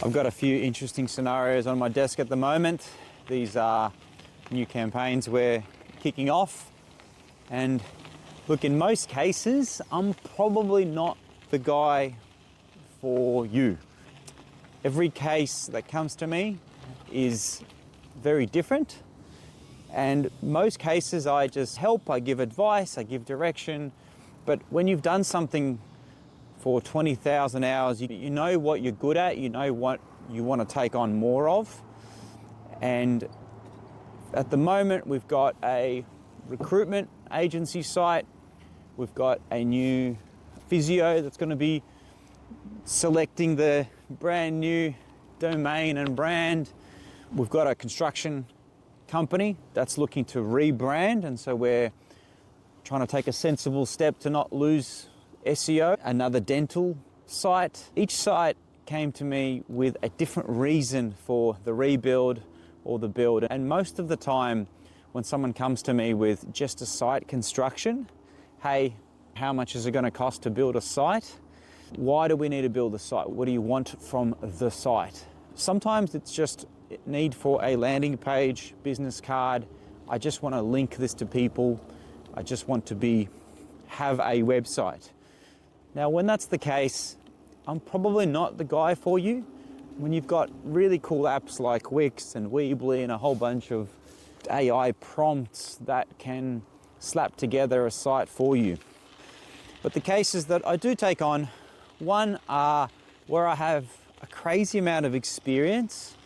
I've got a few interesting scenarios on my desk at the moment. These are new campaigns we're kicking off. And look, in most cases, I'm probably not the guy for you. Every case that comes to me is very different. And most cases I just help, I give advice, I give direction. But when you've done something for 20,000 hours, you know what you're good at, you know what you want to take on more of. And at the moment, we've got a recruitment agency site, we've got a new physio that's going to be selecting the brand new domain and brand. We've got a construction company that's looking to rebrand, and so we're trying to take a sensible step to not lose SEO. Another dental site. Each site came to me with a different reason for the rebuild or the build, and most of the time when someone comes to me with just a site construction, hey, how much is it going to cost to build a site? Why do we need to build a site? What do you want from the site? Sometimes it's just need for a landing page, business card. I just want to link this to people. I just want to have a website. Now, when that's the case, I'm probably not the guy for you. When you've got really cool apps like Wix and Weebly and a whole bunch of AI prompts that can slap together a site for you. But the cases that I do take on, one are where I have a crazy amount of experience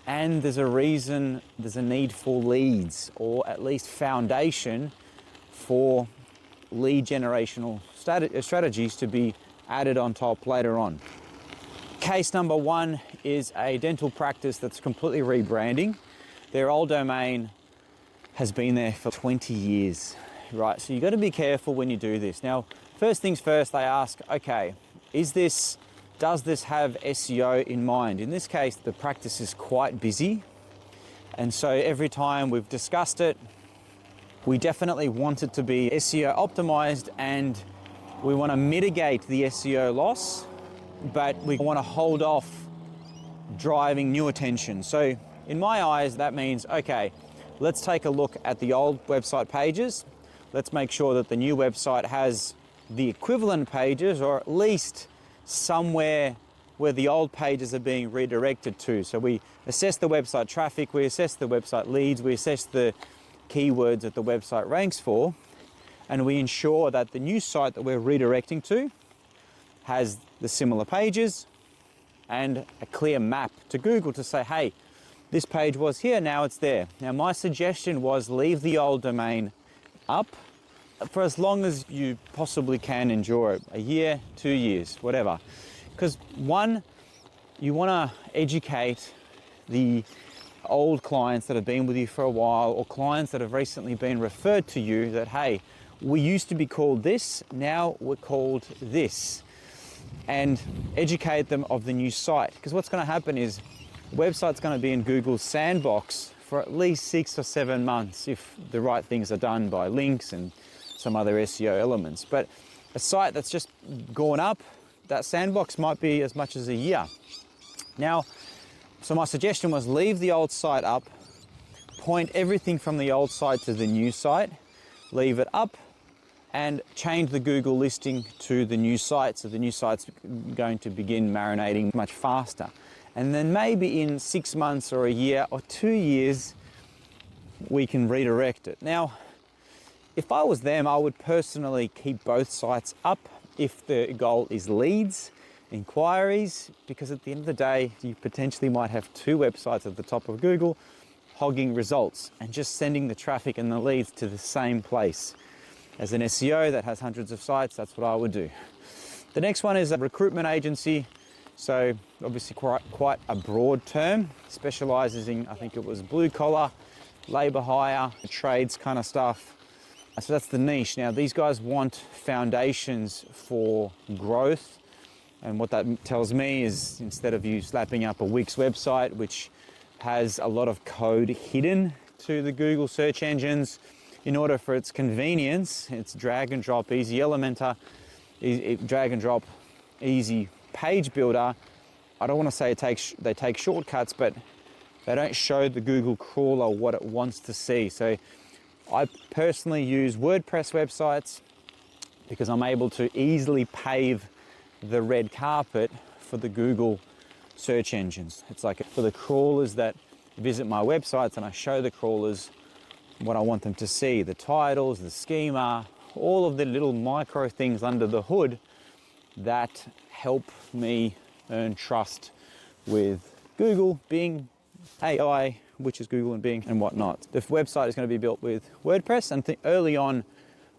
and there's a need for leads, or at least foundation for lead generational strategies to be added on top later on. Case number one is a dental practice that's completely rebranding. Their old domain has been there for 20 years, right? So you've got to be careful when you do this. Now, first things first, they ask, okay, does this have SEO in mind? In this case, the practice is quite busy. And so every time we've discussed it, we definitely want it to be SEO optimized, and we want to mitigate the SEO loss, but we want to hold off driving new attention. So in my eyes, that means, okay, let's take a look at the old website pages. Let's make sure that the new website has the equivalent pages, or at least somewhere where the old pages are being redirected to. So we assess the website traffic, we assess the website leads, we assess the keywords that the website ranks for, and we ensure that the new site that we're redirecting to has the similar pages and a clear map to Google to say, hey, this page was here, now it's there. Now, my suggestion was leave the old domain up for as long as you possibly can endure it, a year, 2 years, whatever. Because one, you want to educate the old clients that have been with you for a while, or clients that have recently been referred to you, that, hey, we used to be called this, now we're called this. And educate them of the new site. Because what's going to happen is the website's going to be in Google's sandbox for at least 6 or 7 months if the right things are done by links and some other SEO elements. But a site that's just gone up, that sandbox might be as much as a year. Now, so my suggestion was leave the old site up, point everything from the old site to the new site, leave it up, and change the Google listing to the new site. So the new site's going to begin marinating much faster. And then maybe in 6 months or a year or 2 years, we can redirect it. Now, if I was them, I would personally keep both sites up if the goal is leads, inquiries, because at the end of the day, you potentially might have 2 websites at the top of Google hogging results and just sending the traffic and the leads to the same place. As an SEO that has hundreds of sites, that's what I would do. The next one is a recruitment agency. So obviously quite a broad term, specializes in, I think it was blue collar, labor hire, trades kind of stuff. So that's the niche. Now these guys want foundations for growth. And what that tells me is, instead of you slapping up a Wix website, which has a lot of code hidden to the Google search engines, in order for its convenience, it's drag and drop, easy Elementor, drag and drop, easy page builder, I don't want to say they take shortcuts, but they don't show the Google crawler what it wants to see. So I personally use WordPress websites because I'm able to easily pave the red carpet for the Google search engines. It's like for the crawlers that visit my websites, and I show the crawlers what I want them to see, the titles, the schema, all of the little micro things under the hood that help me earn trust with Google, Bing, AI, which is Google and Bing and whatnot. The website is going to be built with WordPress, and early on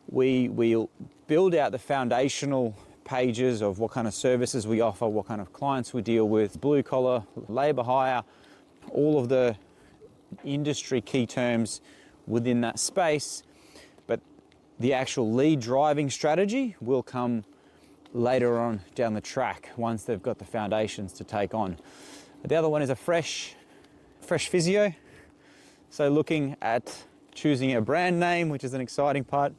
we will build out the foundational pages of what kind of services we offer, what kind of clients we deal with, blue collar, labor hire, all of the industry key terms within that space. But the actual lead driving strategy will come later on down the track once they've got the foundations to take on. The other one is a fresh Physio. So looking at choosing a brand name, which is an exciting part,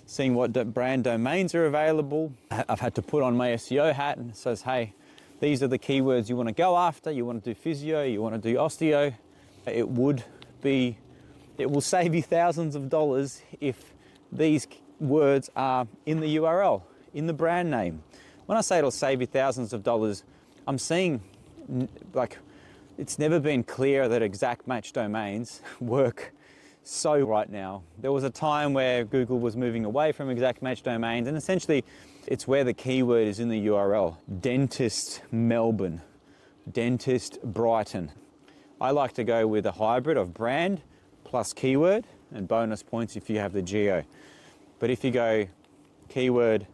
seeing what brand domains are available. I've had to put on my SEO hat and it says, hey, these are the keywords you want to go after. You want to do physio, you want to do osteo. It will save you thousands of dollars if these words are in the URL, in the brand name. When I say it'll save you thousands of dollars, I'm seeing like it's never been clear that exact match domains work so right now. There was a time where Google was moving away from exact match domains, and essentially it's where the keyword is in the URL. Dentist Melbourne, dentist Brighton. I like to go with a hybrid of brand plus keyword and bonus points if you have the geo. But if you go keyword,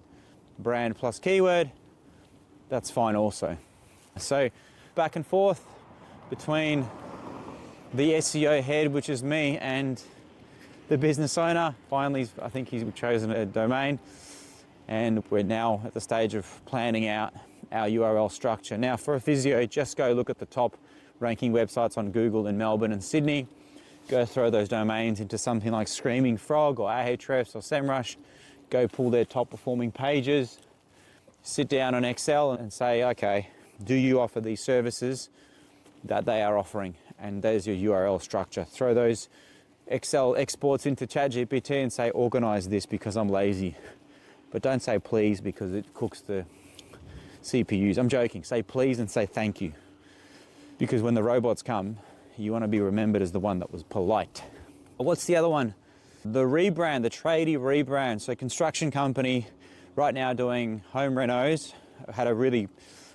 brand plus keyword, that's fine also. So back and forth between the SEO head, which is me, and the business owner. Finally, I think he's chosen a domain, and we're now at the stage of planning out our URL structure. Now for a physio, just go look at the top ranking websites on Google in Melbourne and Sydney. Go throw those domains into something like Screaming Frog or Ahrefs or SEMrush. Go pull their top performing pages. Sit down on Excel and say, okay, do you offer these services that they are offering? And there's your URL structure. Throw those Excel exports into ChatGPT and say, organize this because I'm lazy. But don't say please because it cooks the CPUs. I'm joking. Say please and say thank you. Because when the robots come, you want to be remembered as the one that was polite. What's the other one? The Rebrand, the tradie Rebrand. So construction company right now doing home renos. I had a really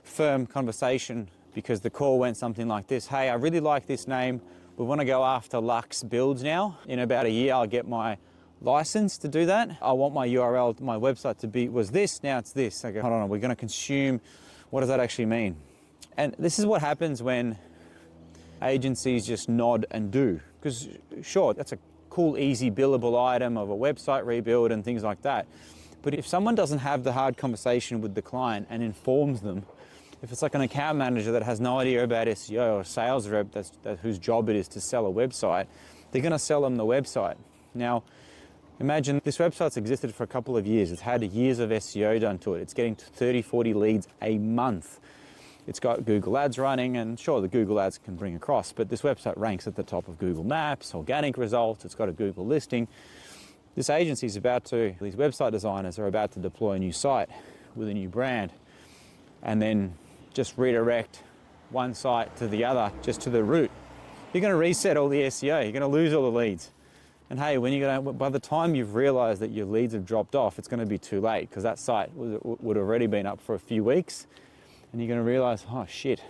firm conversation because the call went something like this. Hey, I really like this name. We want to go after Lux Builds now. In about a year, I'll get my license to do that. I want my URL, my website to be, was this, now it's this. I go, hold on, we're going to consume. What does that actually mean? And this is what happens when agencies just nod and do. Because sure, that's a cool, easy billable item of a website rebuild and things like that. But if someone doesn't have the hard conversation with the client and informs them, if it's like an account manager that has no idea about SEO or a sales rep whose job it is to sell a website, they're going to sell them the website. Now, imagine this website's existed for a couple of years. It's had years of SEO done to it. It's getting to 30, 40 leads a month. It's got Google Ads running, and sure, the Google Ads can bring across, but this website ranks at the top of Google Maps, organic results, it's got a Google listing. This agency is these website designers are about to deploy a new site with a new brand, and then just redirect one site to the other, just to the root. You're going to reset all the SEO. You're going to lose all the leads. And hey, by the time you've realized that your leads have dropped off, it's going to be too late because that site would have already been up for a few weeks. And you're going to realize, oh shit,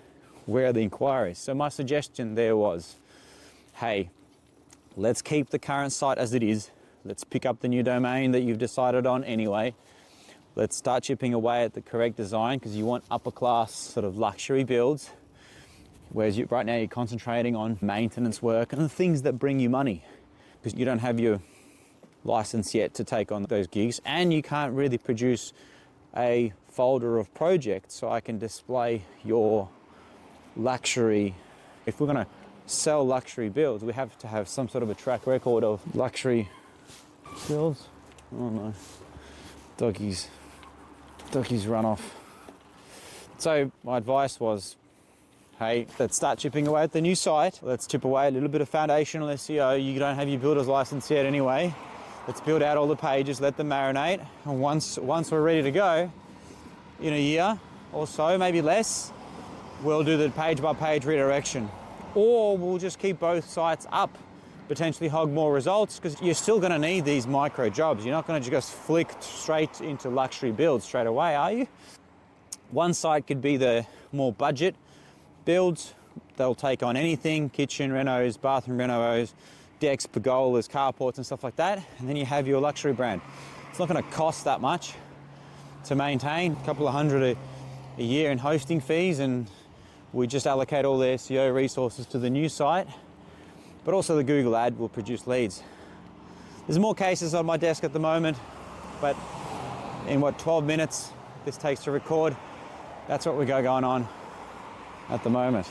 where are the inquiries? So my suggestion there was, hey, let's keep the current site as it is. Let's pick up the new domain that you've decided on anyway. Let's start chipping away at the correct design because you want upper class sort of luxury builds. Whereas right now you're concentrating on maintenance work and the things that bring you money because you don't have your license yet to take on those gigs and you can't really produce a folder of projects so I can display your luxury. If we're going to sell luxury builds, we have to have some sort of a track record of luxury builds. Oh no, doggies run off. So my advice was Hey, let's start chipping away at the new site. Let's chip away a little bit of foundational SEO. You don't have your builder's license yet anyway. Let's build out all the pages, let them marinate. And once we're ready to go, in a year or so, maybe less, we'll do the page by page redirection. Or we'll just keep both sites up, potentially hog more results, because you're still gonna need these micro jobs. You're not gonna just flick straight into luxury builds straight away, are you? One site could be the more budget builds. They'll take on anything, kitchen renos, bathroom renos, decks, pergolas, carports and stuff like that. And then you have your luxury brand. It's not gonna cost that much to maintain, a couple of $100 a year in hosting fees, and we just allocate all the SEO resources to the new site, but also the Google ad will produce leads. There's more cases on my desk at the moment, but in 12 minutes this takes to record, that's what we got going on at the moment.